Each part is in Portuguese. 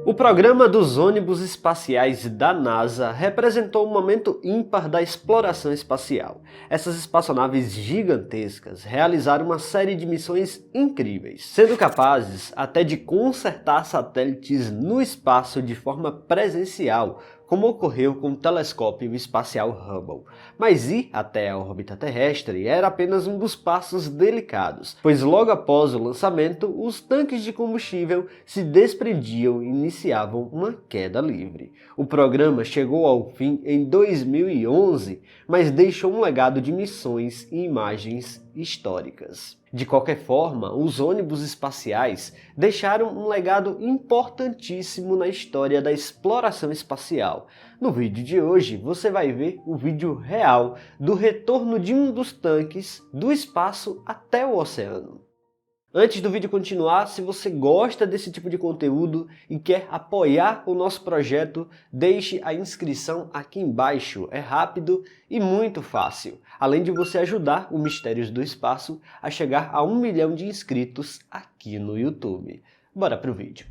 O programa dos ônibus espaciais da NASA representou um momento ímpar da exploração espacial. Essas espaçonaves gigantescas realizaram uma série de missões incríveis, sendo capazes até de consertar satélites no espaço de forma presencial, como ocorreu com o telescópio espacial Hubble. Mas ir até a órbita terrestre era apenas um dos passos delicados, pois logo após o lançamento, os tanques de combustível se desprendiam e iniciavam uma queda livre. O programa chegou ao fim em 2011, mas deixou um legado de missões e imagens históricas. De qualquer forma, os ônibus espaciais deixaram um legado importantíssimo na história da exploração espacial. No vídeo de hoje, você vai ver o vídeo real do retorno de um dos tanques do espaço até o oceano. Antes do vídeo continuar, se você gosta desse tipo de conteúdo e quer apoiar o nosso projeto, deixe a inscrição aqui embaixo. É rápido e muito fácil, além de você ajudar o Mistérios do Espaço a chegar a 1 milhão de inscritos aqui no YouTube. Bora pro vídeo.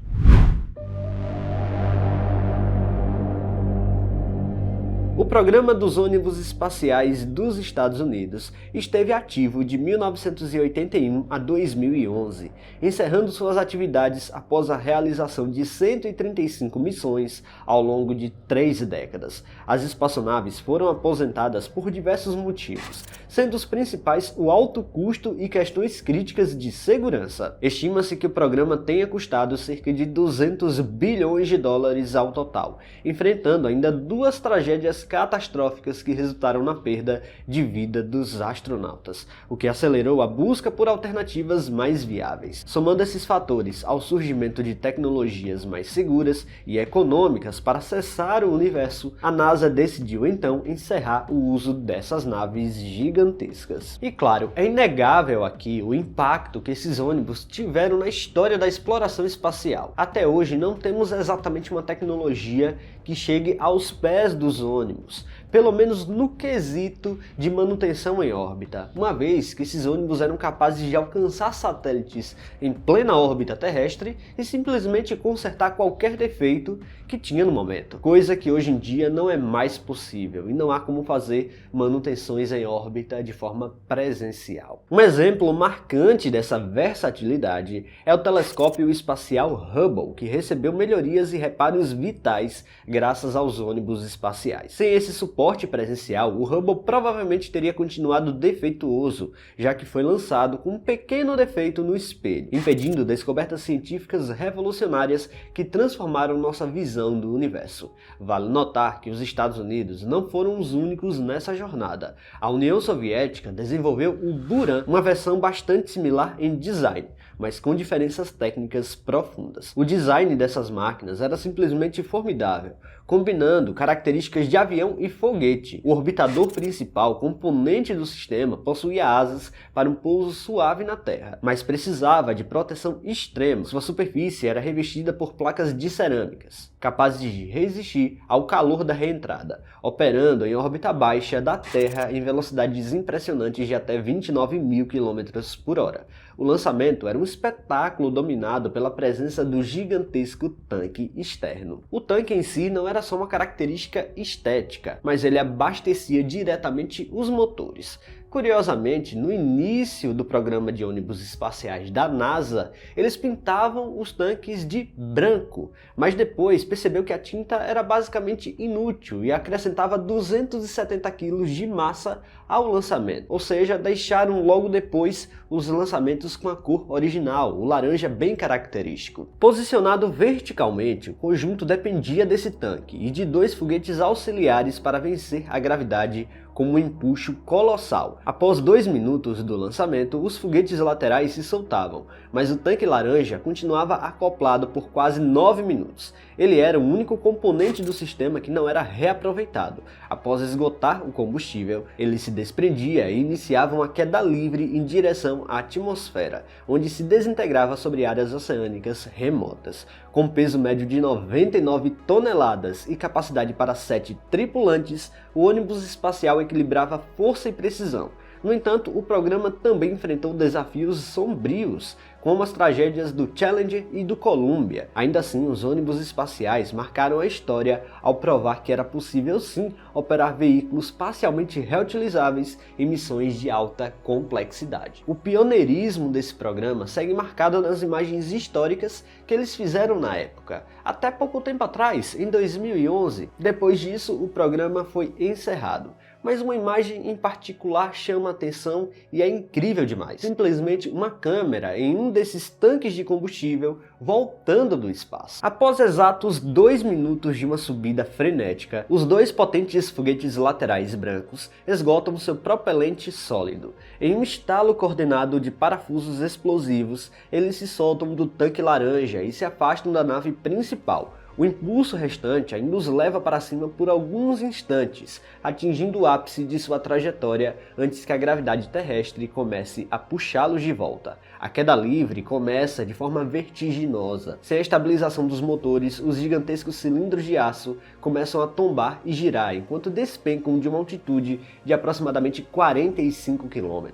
O programa dos ônibus espaciais dos Estados Unidos esteve ativo de 1981 a 2011, encerrando suas atividades após a realização de 135 missões ao longo de 3 décadas. As espaçonaves foram aposentadas por diversos motivos, sendo os principais o alto custo e questões críticas de segurança. Estima-se que o programa tenha custado cerca de 200 bilhões de dólares ao total, enfrentando ainda 2 tragédias catastróficas que resultaram na perda de vida dos astronautas, o que acelerou a busca por alternativas mais viáveis. Somando esses fatores ao surgimento de tecnologias mais seguras e econômicas para acessar o universo, a NASA decidiu então encerrar o uso dessas naves gigantescas. E claro, é inegável aqui o impacto que esses ônibus tiveram na história da exploração espacial. Até hoje não temos exatamente uma tecnologia que chegue aos pés dos ônibus, pelo menos no quesito de manutenção em órbita, uma vez que esses ônibus eram capazes de alcançar satélites em plena órbita terrestre e simplesmente consertar qualquer defeito que tinha no momento, coisa que hoje em dia não é mais possível e não há como fazer manutenções em órbita de forma presencial. Um exemplo marcante dessa versatilidade é o telescópio espacial Hubble, que recebeu melhorias e reparos vitais graças aos ônibus espaciais. Sem esse suporte presencial, o Hubble provavelmente teria continuado defeituoso, já que foi lançado com um pequeno defeito no espelho, impedindo descobertas científicas revolucionárias que transformaram nossa visão do universo. Vale notar que os Estados Unidos não foram os únicos nessa jornada. A União Soviética desenvolveu o Buran, uma versão bastante similar em design, mas com diferenças técnicas profundas. O design dessas máquinas era simplesmente formidável, combinando características de avião e foguete. O orbitador principal, componente do sistema, possuía asas para um pouso suave na Terra, mas precisava de proteção extrema. Sua superfície era revestida por placas de cerâmicas, capazes de resistir ao calor da reentrada, operando em órbita baixa da Terra em velocidades impressionantes de até 29.000 km/h. O lançamento era um espetáculo dominado pela presença do gigantesco tanque externo. O tanque em si não era só uma característica estética, mas ele abastecia diretamente os motores. Curiosamente, no início do programa de ônibus espaciais da NASA, eles pintavam os tanques de branco, mas depois percebeu que a tinta era basicamente inútil e acrescentava 270 kg de massa ao lançamento, ou seja, deixaram logo depois os lançamentos com a cor original, o laranja bem característico. Posicionado verticalmente, o conjunto dependia desse tanque e de 2 foguetes auxiliares para vencer a gravidade com um empuxo colossal. Após 2 minutos do lançamento, os foguetes laterais se soltavam, mas o tanque laranja continuava acoplado por quase 9 minutos. Ele era o único componente do sistema que não era reaproveitado. Após esgotar o combustível, ele se desprendia e iniciava uma queda livre em direção à atmosfera, onde se desintegrava sobre áreas oceânicas remotas. Com peso médio de 99 toneladas e capacidade para 7 tripulantes, o ônibus espacial equilibrava força e precisão, No entanto, o programa também enfrentou desafios sombrios, como as tragédias do Challenger e do Columbia. Ainda assim, os ônibus espaciais marcaram a história ao provar que era possível sim operar veículos parcialmente reutilizáveis em missões de alta complexidade. O pioneirismo desse programa segue marcado nas imagens históricas que eles fizeram na época, até pouco tempo atrás, em 2011. Depois disso, o programa foi encerrado. Mas uma imagem em particular chama a atenção e é incrível demais. Simplesmente uma câmera em um desses tanques de combustível voltando do espaço. Após exatos 2 minutos de uma subida frenética, os 2 potentes foguetes laterais brancos esgotam seu propelente sólido. Em um estalo coordenado de parafusos explosivos, eles se soltam do tanque laranja e se afastam da nave principal. O impulso restante ainda os leva para cima por alguns instantes, atingindo o ápice de sua trajetória antes que a gravidade terrestre comece a puxá-los de volta. A queda livre começa de forma vertiginosa. Sem a estabilização dos motores, os gigantescos cilindros de aço começam a tombar e girar, enquanto despencam de uma altitude de aproximadamente 45 km.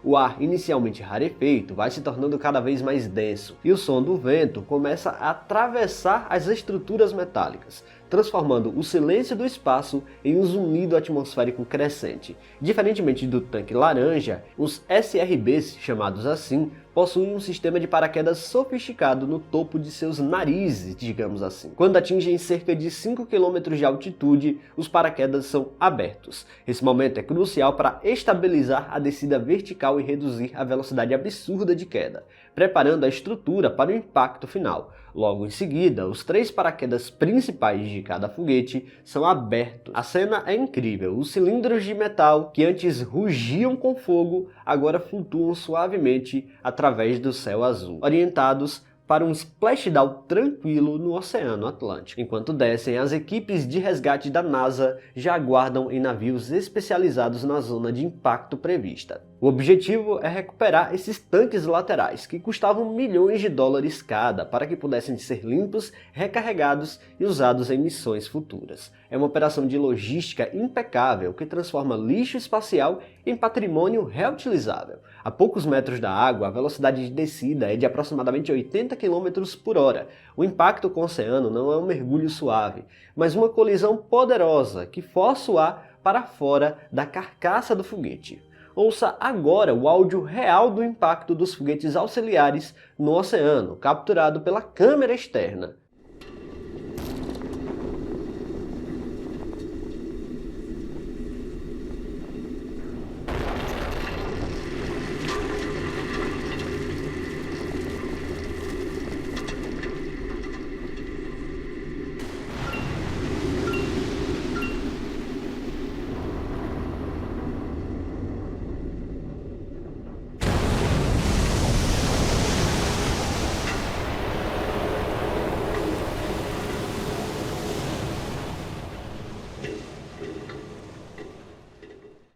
O ar, inicialmente rarefeito, vai se tornando cada vez mais denso, e o som do vento começa a atravessar as estruturas metálicas, transformando o silêncio do espaço em um zunido atmosférico crescente. Diferentemente do tanque laranja, os SRBs, chamados assim, possuem um sistema de paraquedas sofisticado no topo de seus narizes, digamos assim. Quando atingem cerca de 5 km de altitude, os paraquedas são abertos. Esse momento é crucial para estabilizar a descida vertical e reduzir a velocidade absurda de queda, preparando a estrutura para o impacto final. Logo em seguida, os 3 paraquedas principais de cada foguete são abertos. A cena é incrível. Os cilindros de metal, que antes rugiam com fogo, agora flutuam suavemente através do céu azul, orientados para um splashdown tranquilo no Oceano Atlântico. Enquanto descem, as equipes de resgate da NASA já aguardam em navios especializados na zona de impacto prevista. O objetivo é recuperar esses tanques laterais, que custavam milhões de dólares cada, para que pudessem ser limpos, recarregados e usados em missões futuras. É uma operação de logística impecável que transforma lixo espacial em patrimônio reutilizável. A poucos metros da água, a velocidade de descida é de aproximadamente 80 km por hora. O impacto com o oceano não é um mergulho suave, mas uma colisão poderosa que força o ar para fora da carcaça do foguete. Ouça agora o áudio real do impacto dos foguetes auxiliares no oceano, capturado pela câmera externa.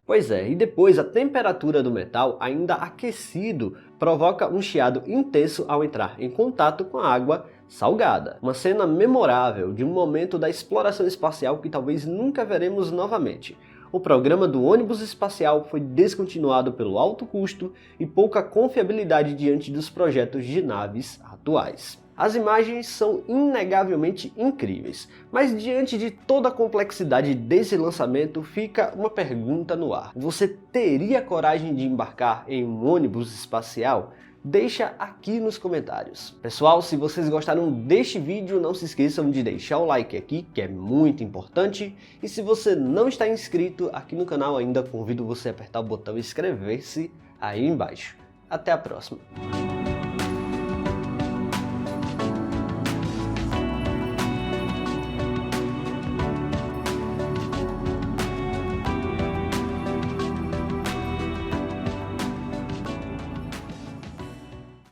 Pois é, e depois a temperatura do metal, ainda aquecido, provoca um chiado intenso ao entrar em contato com a água salgada. Uma cena memorável de um momento da exploração espacial que talvez nunca veremos novamente. O programa do ônibus espacial foi descontinuado pelo alto custo e pouca confiabilidade diante dos projetos de naves atuais. As imagens são inegavelmente incríveis, mas diante de toda a complexidade desse lançamento fica uma pergunta no ar. Você teria coragem de embarcar em um ônibus espacial? Deixa aqui nos comentários. Pessoal, se vocês gostaram deste vídeo, não se esqueçam de deixar o like aqui, que é muito importante. E se você não está inscrito aqui no canal ainda, convido você a apertar o botão inscrever-se aí embaixo. Até a próxima!